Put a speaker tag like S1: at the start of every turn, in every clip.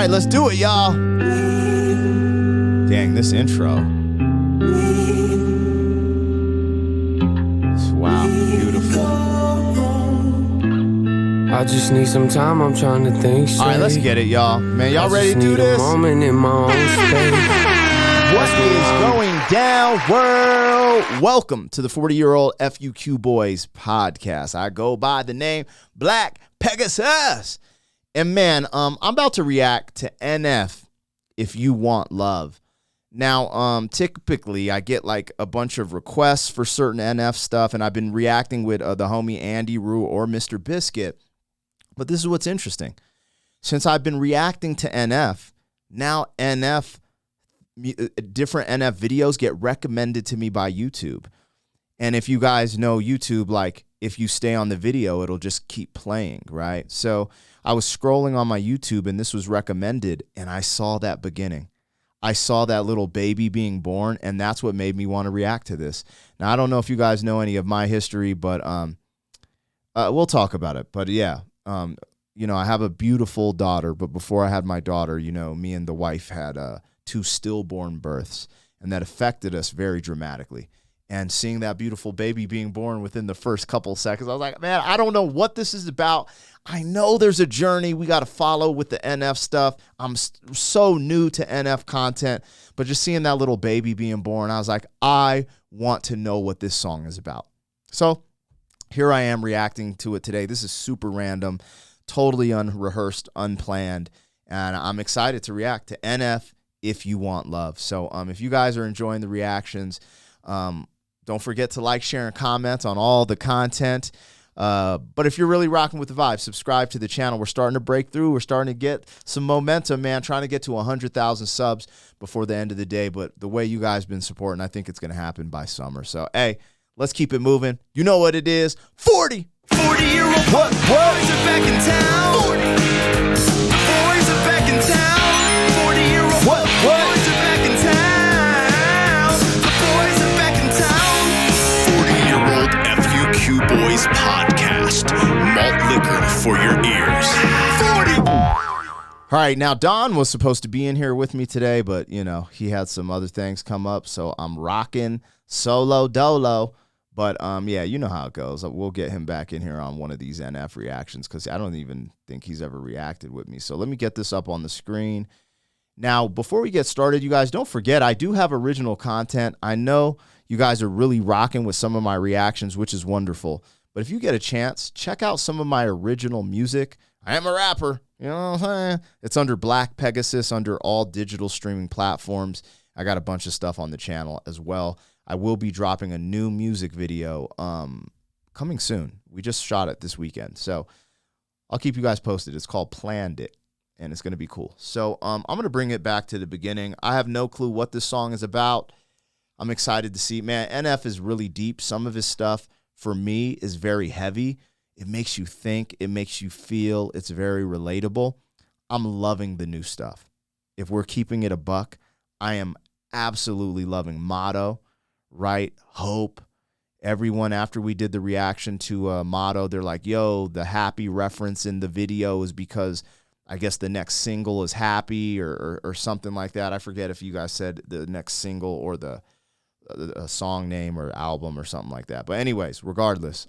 S1: right, let's do it, y'all. Dang, this intro. Wow, beautiful.
S2: I just need some time, I'm trying to think straight.
S1: All right, let's get it, y'all. Man, y'all ready to do this?
S2: A moment in my own space.
S1: What is going down, world? Welcome to the 40-year-old FUQ Boys podcast. I go by the name Black Pegasus. And man, I'm about to react to NF, If You Want Love. Now, typically I get like a bunch of requests for certain NF stuff, and I've been reacting with the homie Andy Rue or Mr. Biscuit. But this is what's interesting. Since I've been reacting to NF, now different NF videos get recommended to me by YouTube. And if you guys know YouTube, like if you stay on the video, it'll just keep playing, right? So I was scrolling on my YouTube and this was recommended, and I saw that beginning. I saw that little baby being born, and that's what made me want to react to this. Now, I don't know if you guys know any of my history, but we'll talk about it. But yeah, you know, I have a beautiful daughter, but before I had my daughter, you know, me and the wife had 2 stillborn births, and that affected us very dramatically. And seeing that beautiful baby being born within the first couple seconds, I was like, man, I don't know what this is about. I know there's a journey we got to follow with the NF stuff. I'm so new to NF content, but just seeing that little baby being born, I was like, I want to know what this song is about. So here I am reacting to it today. This is super random, totally unrehearsed, unplanned, and I'm excited to react to NF, If You Want Love. So if you guys are enjoying the reactions, don't forget to like, share, and comment on all the content. But if you're really rocking with the vibe, subscribe to the channel. We're starting to break through. We're starting to get some momentum, man, trying to get to 100,000 subs before the end of the day. But the way you guys been supporting, I think it's going to happen by summer. So, hey, let's keep it moving. You know what it is. 40-year-old what? Boys are back in town. 40. Boys are back in town. 40-year-old what? Boys are back in town. The boys are back in town. 40-year-old FUQ Boys podcast. Malt liquor for your ears. 40. All right, now Don was supposed to be in here with me today, but, you know, he had some other things come up, so I'm rocking solo dolo. But, yeah, you know how it goes. We'll get him back in here on one of these NF reactions because I don't even think he's ever reacted with me. So let me get this up on the screen. Now, before we get started, you guys, don't forget, I do have original content. I know you guys are really rocking with some of my reactions, which is wonderful. But if you get a chance, check out some of my original music. I am a rapper. You know what I'm saying? It's under Black Pegasus, under all digital streaming platforms. I got a bunch of stuff on the channel as well. I will be dropping a new music video coming soon. We just shot it this weekend. So I'll keep you guys posted. It's called Planned It, and it's going to be cool. So I'm going to bring it back to the beginning. I have no clue what this song is about. I'm excited to see. Man, NF is really deep. Some of his stuff, for me, is very heavy. It makes you think. It makes you feel. It's very relatable. I'm loving the new stuff. If we're keeping it a buck, I am absolutely loving Motto, right? Hope. Everyone, after we did the reaction to Motto, they're like, yo, the happy reference in the video is because I guess the next single is happy or something like that. I forget if you guys said the next single or the song name or album or something like that. But anyways, regardless,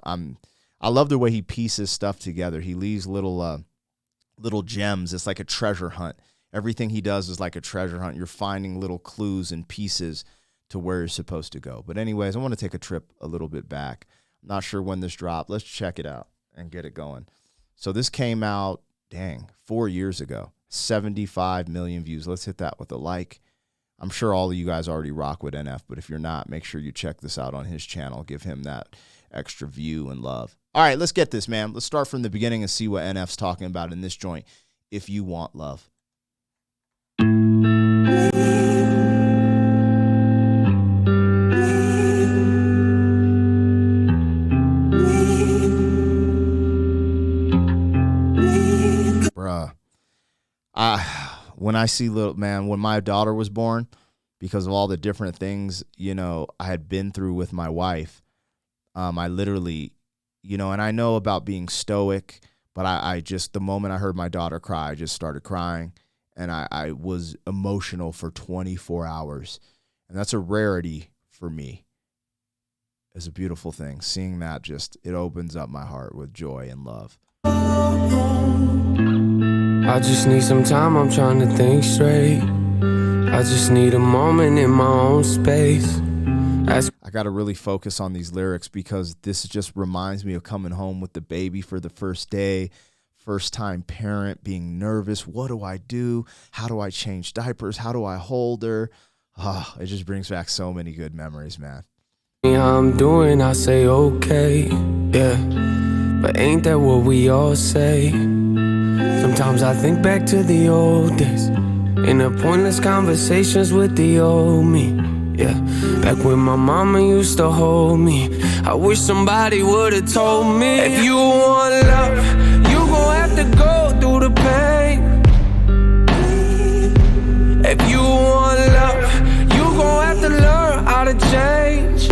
S1: I love the way he pieces stuff together. He leaves little gems. It's like a treasure hunt. Everything he does is like a treasure hunt. You're finding little clues and pieces to where you're supposed to go. But anyways, I want to take a trip a little bit back. I'm not sure when this dropped. Let's check it out and get it going. So this came out, 4 years ago. 75 million views. Let's hit that with a like. I'm sure all of you guys already rock with NF, but if you're not, make sure you check this out on his channel. Give him that extra view and love. All right, let's get this, man. Let's start from the beginning and see what NF's talking about in this joint. If You Want Love. Bruh. When I see when my daughter was born, because of all the different things, you know, I had been through with my wife, I literally, you know, and I know about being stoic, but I just, the moment I heard my daughter cry, I just started crying. and I was emotional for 24 hours. And that's a rarity for me. It's a beautiful thing. Seeing that it opens up my heart with joy and love.
S2: I just need some time, I'm trying to think straight. I just need a moment in my own space.
S1: I got to really focus on these lyrics because this just reminds me of coming home with the baby for the first day, first time parent, being nervous. What do I do? How do I change diapers? How do I hold her? It just brings back so many good memories, man.
S2: How I'm doing, I say okay, yeah. But ain't that what we all say? Sometimes I think back to the old days, in the pointless conversations with the old me, yeah. Back when my mama used to hold me, I wish somebody would've told me. If you want love, you gon' have to go through the pain. If you want love, you gon' have to learn how to change.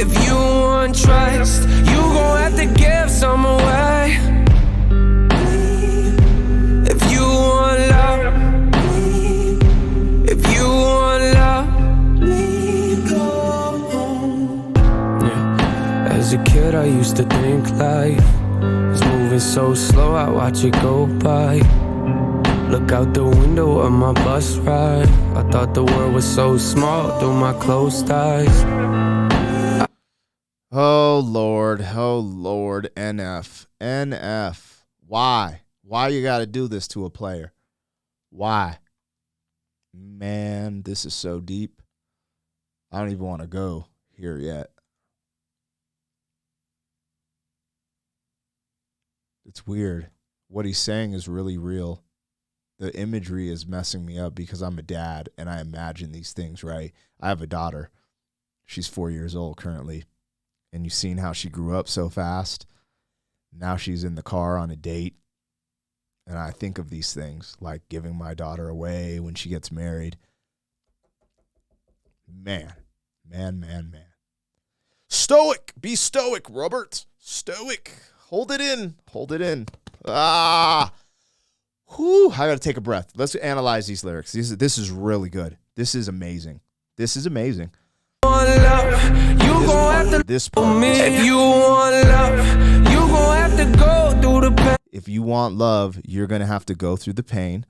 S2: If you want trust, you gon' have to give some away. If you want love, if you want love, yeah. As a kid I used to think life was moving so slow, I watch it go by. Look out the window of my bus ride, I thought the world was so small through my closed eyes.
S1: Oh Lord, NF. Why you gotta do this to a player? Why? Man, this is so deep. I don't even want to go here yet. It's weird. What he's saying is really real. The imagery is messing me up because I'm a dad and I imagine these things, right? I have a daughter. She's 4 years old currently. And you've seen how she grew up so fast. Now she's in the car on a date. And I think of these things, like giving my daughter away when she gets married. Man. Stoic. Be stoic, Robert. Stoic. Hold it in. Whew. I got to take a breath. Let's analyze these lyrics. This is really good. This is amazing.
S2: If you want love, you gon' have to go through the pain.
S1: If you want love, you're going to have to go through the pain.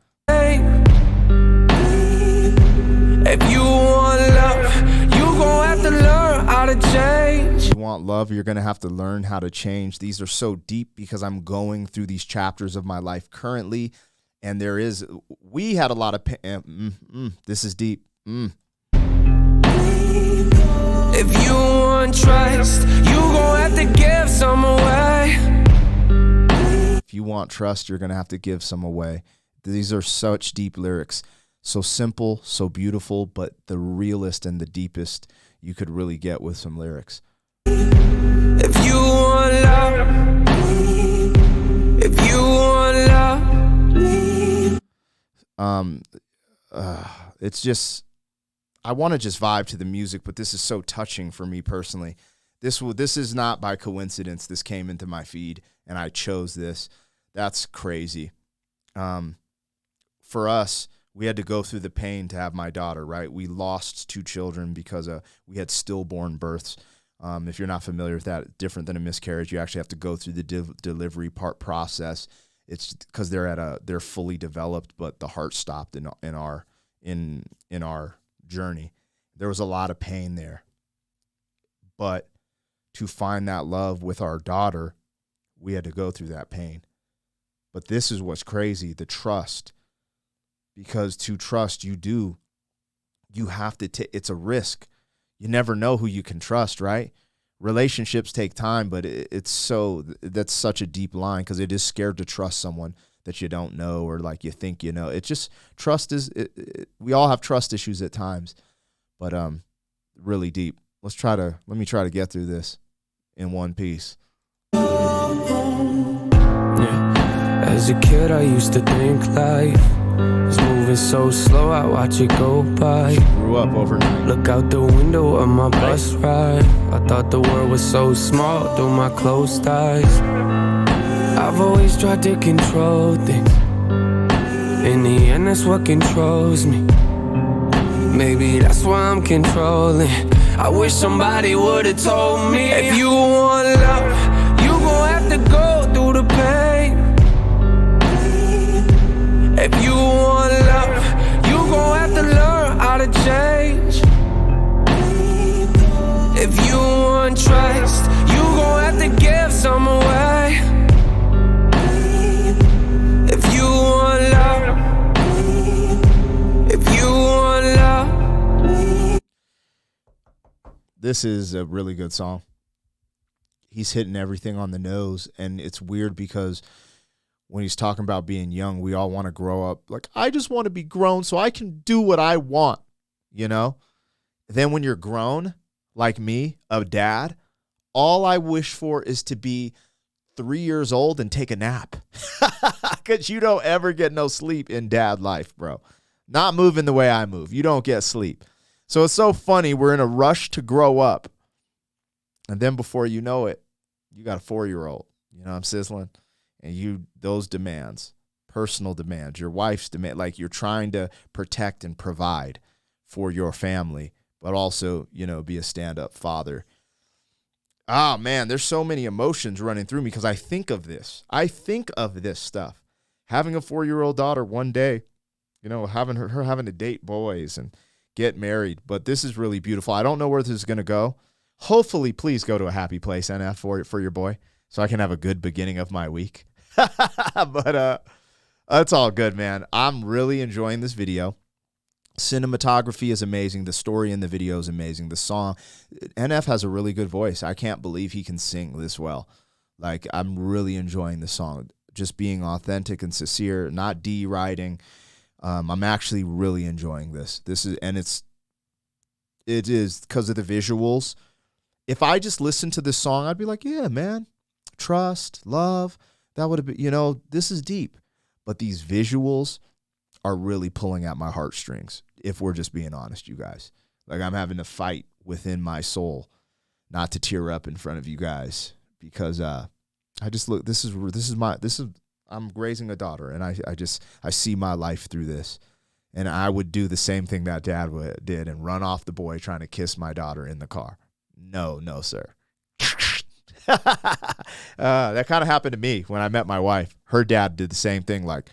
S2: If you want love, you gon' have to learn how to change.
S1: If you want love, you're going to have to learn how to change. These are so deep because I'm going through these chapters of my life currently. And we had a lot of pain. This is deep.
S2: If you want trust, you gon' have to give some away.
S1: If you want trust, you're going to have to give some away. These are such deep lyrics. So simple, so beautiful, but the realest and the deepest you could really get with some lyrics.
S2: If you want love, if you want love.
S1: It's just, I want to just vibe to the music, but this is so touching for me personally. This is not by coincidence. This came into my feed and I chose this. That's crazy. For us, we had to go through the pain to have my daughter, right? We lost 2 children because we had stillborn births. If you're not familiar with that, different than a miscarriage, you actually have to go through the delivery process. It's because they're fully developed, but the heart stopped in our journey. There was a lot of pain there. But to find that love with our daughter, we had to go through that pain. But this is what's crazy, the trust. Because to trust, you have to it's a risk. You never know who you can trust, right? Relationships take time, but that's such a deep line because it is scared to trust someone that you don't know or like you think you know. It's just trust we all have trust issues at times, but really deep. Let me try to get through this in one piece.
S2: Yeah. As a kid, I used to think life was moving so slow, I watch it go by.
S1: Grew up overnight.
S2: Look out the window of my bus ride. I thought the world was so small through my closed eyes. I've always tried to control things, In the end, that's what controls me. Maybe that's why I'm controlling. I wish somebody would've told me, if you want love, you gon' have to go through the pain. If you want love, you gon' have to learn how to change. If you want trust, you gon' have to give some away. If you want love, if you want love.
S1: This is a really good song. He's hitting everything on the nose, and it's weird because when he's talking about being young, we all want to grow up. Like, I just want to be grown so I can do what I want, you know? Then when you're grown, like me, a dad, all I wish for is to be 3 years old and take a nap. Because you don't ever get no sleep in dad life, bro. Not moving the way I move. You don't get sleep. So it's so funny. We're in a rush to grow up. And then before you know it, you got a 4-year-old. You know, I'm sizzling. And those demands, personal demands, your wife's demand, like you're trying to protect and provide for your family, but also, you know, be a stand-up father. Ah, man, there's so many emotions running through me because I think of this. I think of this stuff. Having a 4-year-old daughter one day, you know, having her having to date boys and get married. But this is really beautiful. I don't know where this is going to go. Hopefully, please go to a happy place, NF, for your boy, so I can have a good beginning of my week. But it's all good, man. I'm really enjoying this video. Cinematography is amazing. The story in the video is amazing. The song, NF has a really good voice. I can't believe he can sing this well. Like, I'm really enjoying the song. Just being authentic and sincere, not deriding. I'm actually really enjoying this. It is because of the visuals. If I just listened to this song, I'd be like, yeah, man, trust, love. That would have been, you know, this is deep. But these visuals are really pulling at my heartstrings, if we're just being honest, you guys. Like, I'm having to fight within my soul not to tear up in front of you guys because I just look, I'm raising a daughter, and I see my life through this. And I would do the same thing that dad did and run off the boy trying to kiss my daughter in the car. No, sir. That kind of happened to me when I met my wife. Her dad did the same thing, like,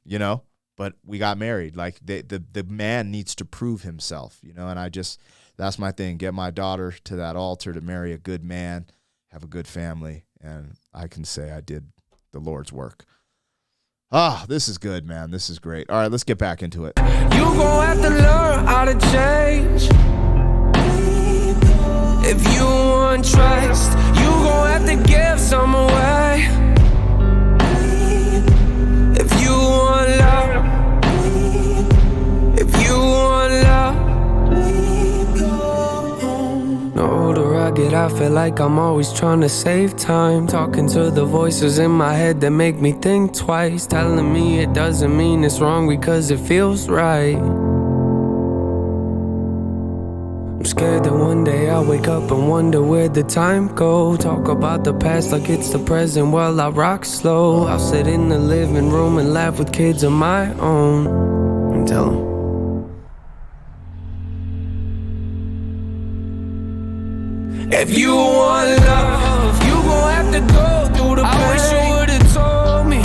S1: you know, but we got married. Like, the man needs to prove himself, you know, and that's my thing. Get my daughter to that altar to marry a good man, have a good family, and I can say I did the Lord's work. Ah, this is good, man. This is great. All right, let's get back into it.
S2: You gon' have to learn how to change. If you want trust, you gon' have to give some away. If you want love, if you want love. The older I get, I feel like I'm always trying to save time. Talking to the voices in my head that make me think twice. Telling me it doesn't mean it's wrong because it feels right. I'm scared that one day I'll wake up and wonder where'd the time go. Talk about the past like it's the present while I rock slow. I'll sit in the living room and laugh with kids of my own and tell them, if you want love, you gon' have to go through the pain. I wish you would've told me.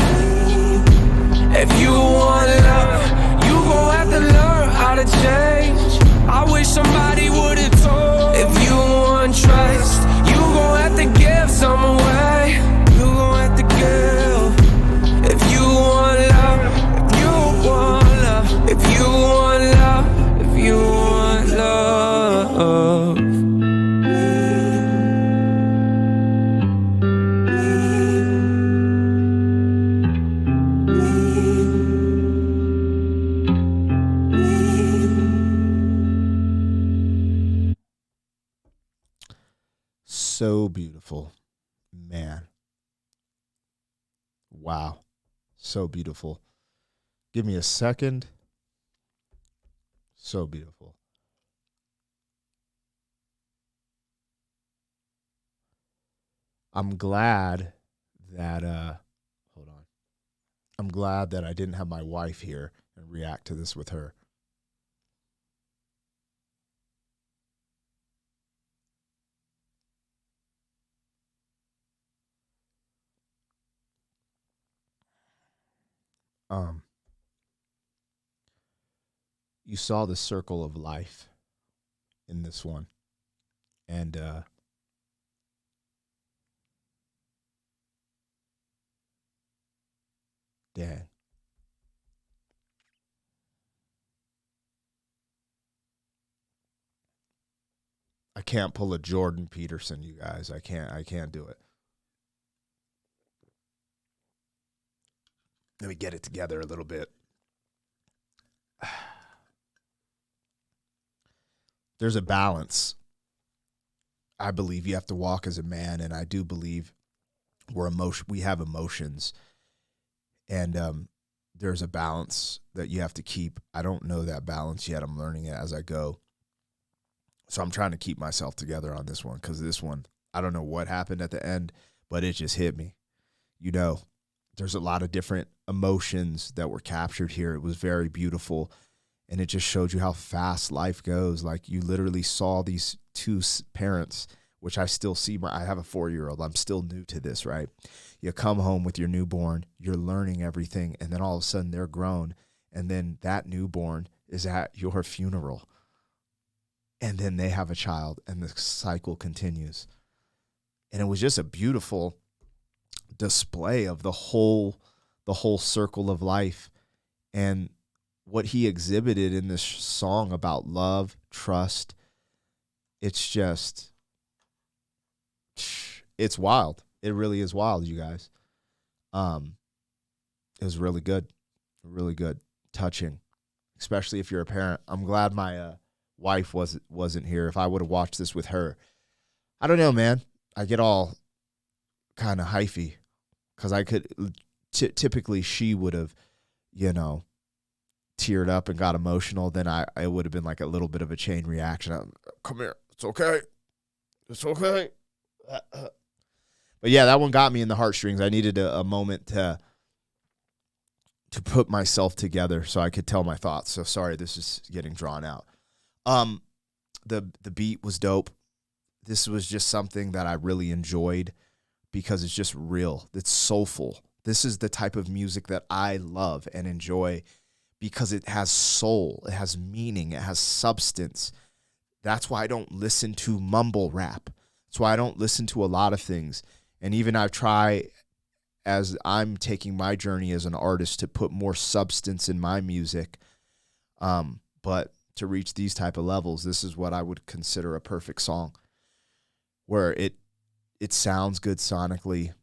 S2: If you want love, you gon' have to learn how to change. I wish somebody would've told. If you want trust, you gon' have to give some away. You gon' have to give. If you want love, if you want love, if you want love, if you want love.
S1: So beautiful, man. Wow. So beautiful. Give me a second. So beautiful. I'm glad that hold on. I'm glad that I didn't have my wife here and react to this with her. Um, you saw the circle of life in this one. And dang. I can't pull a Jordan Peterson, you guys. I can't do it. Let me get it together a little bit. There's a balance. I believe you have to walk as a man, and I do believe we have emotions, and there's a balance that you have to keep. I don't know that balance yet. I'm learning it as I go. So I'm trying to keep myself together on this one, because this one, I don't know what happened at the end, but it just hit me. You know, there's a lot of different emotions that were captured here. It was very beautiful, and it just showed you how fast life goes. Like, you literally saw these two parents, which I still see. I have a 4-year-old. I'm still new to this, right? You come home with your newborn, you're learning everything, and then all of a sudden they're grown, and then that newborn is at your funeral, and then they have a child, and the cycle continues. And it was just a beautiful display of the whole circle of life, and what he exhibited in this song about love, trust. It's just, it's wild. It really is wild, you guys. It was really good, touching, especially if you're a parent. I'm glad my wife wasn't here. If I would have watched this with her, I don't know, man. I get all kind of hyphy, because I could typically she would have, teared up and got emotional. Then it would have been like a little bit of a chain reaction. Come here, it's okay. But yeah, that one got me in the heartstrings. I needed a moment to put myself together so I could tell my thoughts. So sorry, this is getting drawn out. The beat was dope. This was just something that I really enjoyed, because it's just real. It's soulful. This is the type of music that I love and enjoy, because it has soul, it has meaning, it has substance. That's why I don't listen to mumble rap. That's why I don't listen to a lot of things. And even I try, as I'm taking my journey as an artist, to put more substance in my music. But to reach these type of levels, this is what I would consider a perfect song, where it sounds good sonically.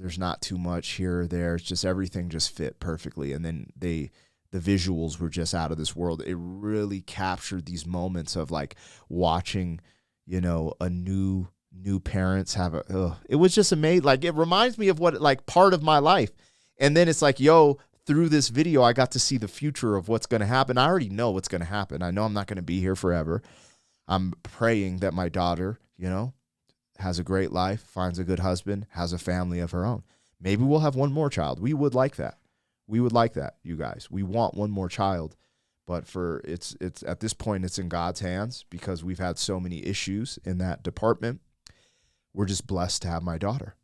S1: There's not too much here or there. It's just everything just fit perfectly. And then the visuals were just out of this world. It really captured these moments of like watching, a new parents have it was just amazing. Like, it reminds me of what, like, part of my life. And then it's like, through this video, I got to see the future of what's going to happen. I already know what's going to happen. I know I'm not going to be here forever. I'm praying that my daughter, has a great life, finds a good husband, has a family of her own. Maybe we'll have one more child. We would like that. We would like that, you guys. We want one more child, but it's at this point, it's in God's hands, because we've had so many issues in that department. We're just blessed to have my daughter,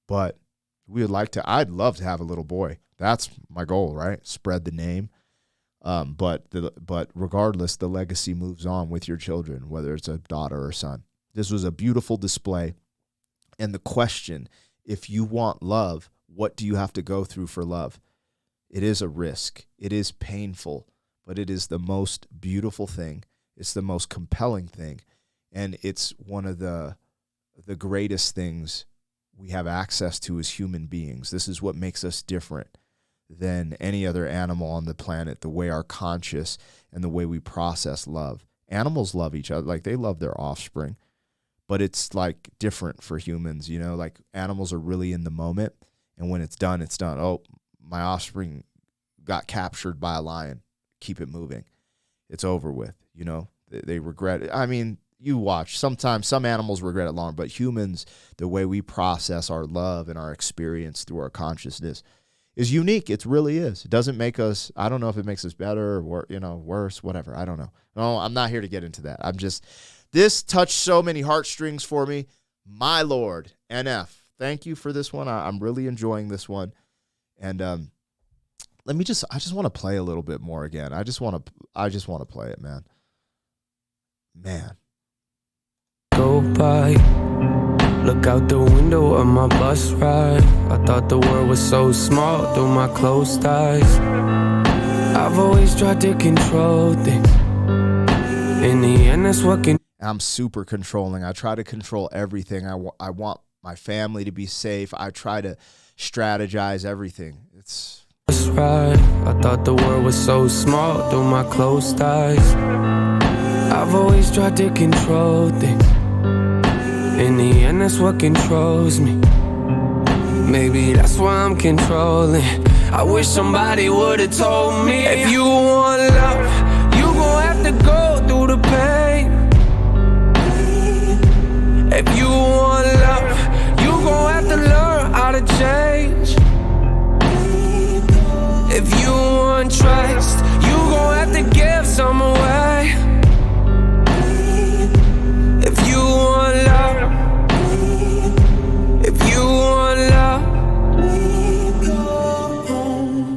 S1: but I'd love to have a little boy. That's my goal, right? Spread the name. But regardless, the legacy moves on with your children, whether it's a daughter or son. This was a beautiful display. And the question, if you want love, what do you have to go through for love? It is a risk. It is painful, but it is the most beautiful thing. It's the most compelling thing. And it's one of the greatest things we have access to as human beings. This is what makes us different than any other animal on the planet, the way our conscious and the way we process love. Animals love each other, like they love their offspring, but it's like different for humans, like animals are really in the moment, and when it's done, it's done. Oh, my offspring got captured by a lion. Keep it moving. It's over with, they regret it. I mean, you watch. Sometimes some animals regret it long, but humans, the way we process our love and our experience through our consciousness is unique. It really is. It doesn't make us, I don't know if it makes us better or, worse, whatever. I don't know. No, I'm not here to get into that. This touched so many heartstrings for me. My Lord, NF, thank you for this one. I'm really enjoying this one. And I just want to play a little bit more again. I just want to play it, man. Man.
S2: Go by, look out the window of my bus ride. I thought the world was so small through my closed eyes. I've always tried to control things. In the end, that's what can.
S1: I'm super controlling. I try to control everything. I want my family to be safe. I try to strategize everything. It's
S2: right. I thought the world was so small through my closed eyes. I've always tried to control things. In the end, that's what controls me. Maybe that's why I'm controlling. I wish somebody would've told me, if you want love, you gon' have to go through the pain. If you want love, you gon' have to learn how to change. If you want trust, you gon' have to give some away. If you want love, if you want love.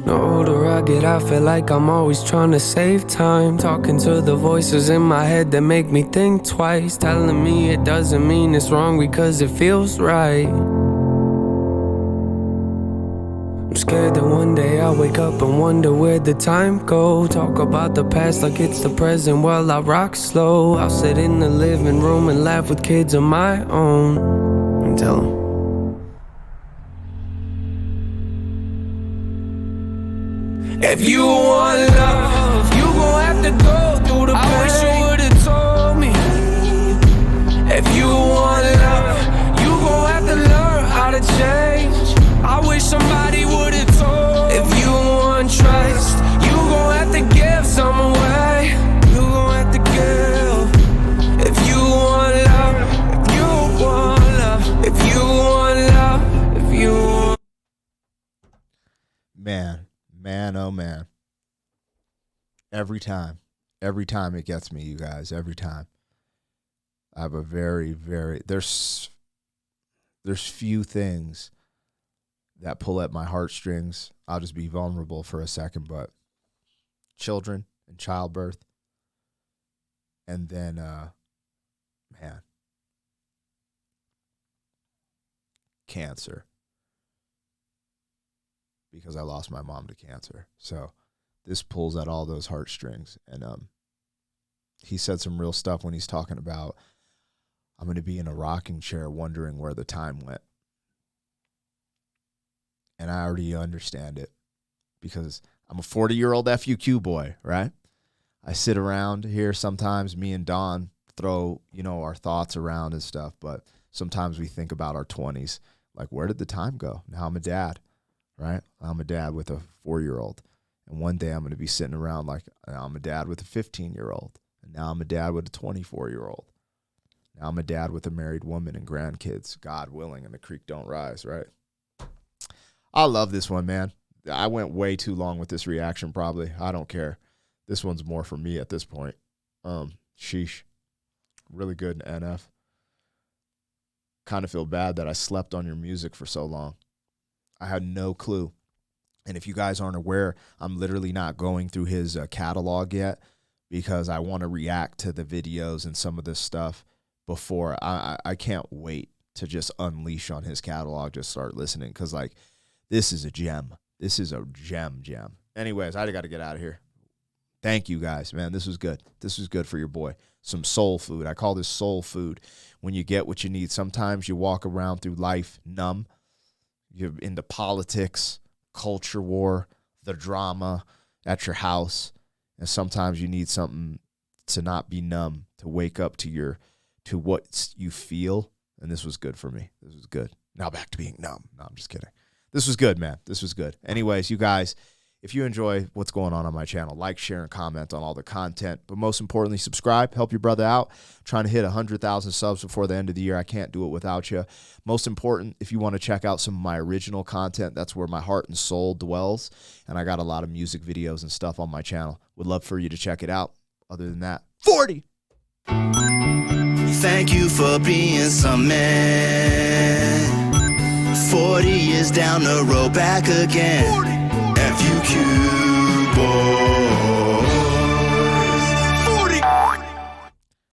S2: The older I get, I feel like I'm always trying to save time. Talking to the voices in my head that make me think twice. Telling me it doesn't mean it's wrong because it feels right. I'm scared that one day I'll wake up and wonder where the time go. Talk about the past like it's the present while I rock slow. I'll sit in the living room and laugh with kids of my own and tell them, if you want love, you gon' have to go through the pain. I wish you would've told me. If you want love, you gon' have to learn how to change. I wish somebody would've told. If you want trust, you gon' have to give some away. You gon' have to give. If you want love, if you want love, if you want love, if you want.
S1: Man, oh man. Every time it gets me, you guys, every time. I have a very, there's few things that pull at my heartstrings. I'll just be vulnerable for a second, but children and childbirth. And then, man, cancer. Because I lost my mom to cancer. So this pulls at all those heartstrings. And he said some real stuff when he's talking about, I'm going to be in a rocking chair wondering where the time went. And I already understand it because I'm a 40-year-old FUQ boy, right? I sit around here sometimes, me and Don throw, our thoughts around and stuff, but sometimes we think about our 20s. Like, where did the time go? Now I'm a dad, right? I'm a dad with a 4-year-old. And one day I'm going to be sitting around like, now I'm a dad with a 15-year-old. And now I'm a dad with a 24-year-old. Now I'm a dad with a married woman and grandkids, God willing, and the creek don't rise, right? I love this one, man. I went way too long with this reaction, probably. I don't care. This one's more for me at this point. Sheesh. Really good in NF. Kind of feel bad that I slept on your music for so long. I had no clue. And if you guys aren't aware, I'm literally not going through his catalog yet because I want to react to the videos and some of this stuff before. I can't wait to just unleash on his catalog, just start listening because, like, this is a gem. This is a gem. Anyways, I got to get out of here. Thank you, guys, man. This was good. This was good for your boy. Some soul food. I call this soul food when you get what you need. Sometimes you walk around through life numb. You're into politics, culture war, the drama at your house. And sometimes you need something to not be numb, to wake up to what you feel. And this was good for me. This was good. Now back to being numb. No, I'm just kidding. This was good, man. This was good. Anyways, you guys, if you enjoy what's going on my channel, like, share, and comment on all the content. But most importantly, subscribe. Help your brother out. I'm trying to hit 100,000 subs before the end of the year. I can't do it without you. Most important, if you want to check out some of my original content, that's where my heart and soul dwells. And I got a lot of music videos and stuff on my channel. Would love for you to check it out. Other than that, 40!
S3: Thank you for being some man. 40 years down the road, back again. 40.